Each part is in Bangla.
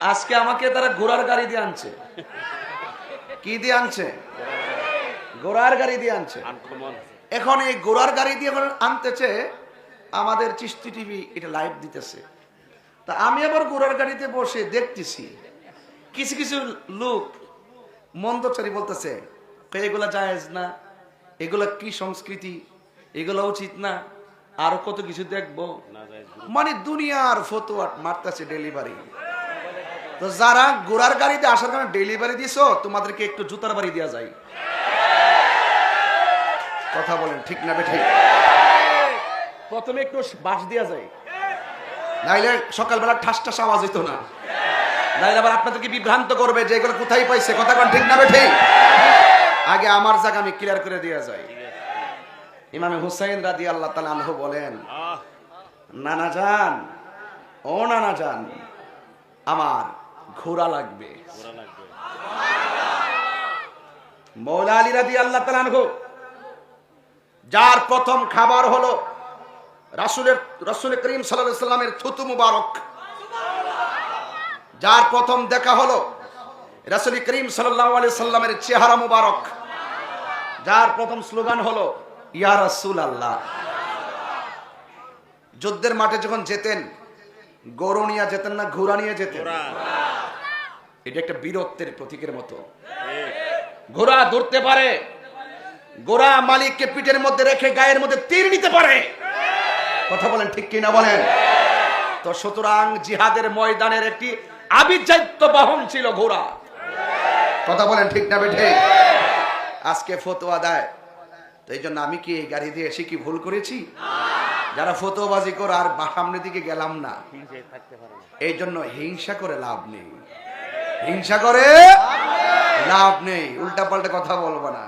আজকে আমাকে তারা ঘোড়ার গাড়ি দিয়ে আনছে। কি দিয়ে আনছে? ঘোড়ার গাড়ি দিয়ে আনছে। এখন এই ঘোড়ার গাড়ি দিয়ে আনতেছে, আমাদের চিশতি টিভি এটা লাইভ দিতেছে। তা আমি আবার ঘোড়ার গাড়িতে বসে দেখতেছি কিছু কিছু লোক মন্দচারী বলতেছে এগুলা জায়েজ না, এগুলা কি সংস্কৃতি, এগুলা উচিত না, আরো কত কিছু দেখবো। মানে দুনিয়ার ফতোয়া মারতেছে ডেলিভারি। তো যারা ঘোড়ার গাড়িতে আসার কারণে ডেলিভারি দিছো, তোমাদেরকে একটু জুতার বাড়ি দেওয়া যায়। কথা বলেন ঠিক না বেঠিক? প্রথমে একটু বাঁশ দেওয়া যায়, নাইলে সকালবেলা ঠাস ঠাস আওয়াজ হইতো না, নাইলে আবার আপনাদেরকে বিভ্রান্ত করবে যে এগুলো কোথায় পাইছে। কথা বলেন ঠিক না বেঠিক? আগে আমার জায়গা আমি ক্লিয়ার করে দেওয়া যায়। ইমামে হুসাইন রাদিয়াল্লাহু তাআলা আনহু বলেন, নানা জান, ও নানা জান, আমার ঘোড়া লাগবে। মওলা আলী রাদিয়াল্লাহু তাআলা আনহু, যার প্রথম খাবার হলো রাসূল করিম সাল্লাল্লাহু আলাইহি সাল্লামের থুতু মুবারক, যার প্রথম দেখা হলো রাসূল করিম সাল্লাল্লাহু আলাইহি সাল্লামের চেহারা মুবারক, যার প্রথম স্লোগান হলো ইয়া রাসূলুল্লাহ। যুদ্ধের মাঠে যখন যেতেন গরু নিয়ে যেতেন না, ঘোড়া নিয়ে যেতেন। এটা একটা বীরত্বের প্রতীকের মতো। ঘোড়া ধরতে পারে, ঘোড়া মালিককে পিঠের মধ্যে রেখে গায়ের মধ্যে তীর নিতে পারে। কথা বলেন ঠিক কিনা বলেন? তো সুতরাং জিহাদের ময়দানের একটি আবির্জাত্য বাহন ছিল ঘোড়া। কথা বলেন ঠিক না বেঠে? আজকে ফতোয়া দেয়, তো এই জন্য আমি কি এই গাড়ি দিয়ে এসে কি ভুল করেছি? যারা ফতোয়াবাজি করে আর সামনের দিকে গেলাম না, এই জন্য হিংসা করে লাভ নেই, হিংসা করে লাভ নেই। উল্টা পাল্টা কথা বলবো না।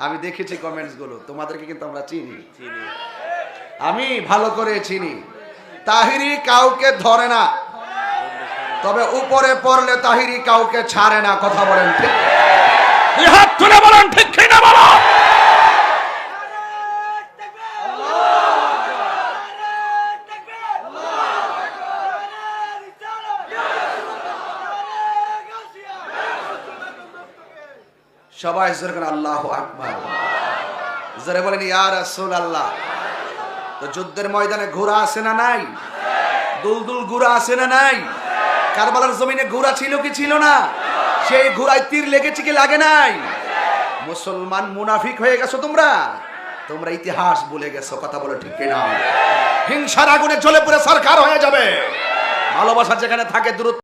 আমি দেখেছি কমেন্টস গুলো, তোমাদেরকে কিন্তু আমরা চিনি, আমি ভালো করে চিনি। তাহিরি কাউকে ধরে না, তবে উপরে পড়লে তাহিরি কাউকে ছাড়ে না। কথা বলেন ঠিক? হাত তুলে বলেন ঠিক কিনা বলো। সবাই জোরে করে আল্লাহু আকবার, জোরে বলেন ইয়া রাসূলুল্লাহ। তো যুদ্ধের ময়দানে ঘোড়া আছে না নাই? দুলদুল ঘোড়া আছে না নাই? কারবালার জমিনে ঘোড়া ছিল কি ছিল না? সেই ঘোড়ায় তীর লেগেছে কি লাগে নাই? মুসলমান মুনাফিক হয়ে গেছো তোমরা, তোমরা ইতিহাস ভুলে গেছো। কথা বলো ঠিক কিনা? হিংসার আগুনে জ্বলে পুড়ে সরকার হয়ে যাবে। ভালোবাসা যেখানে থাকে দূরত্ব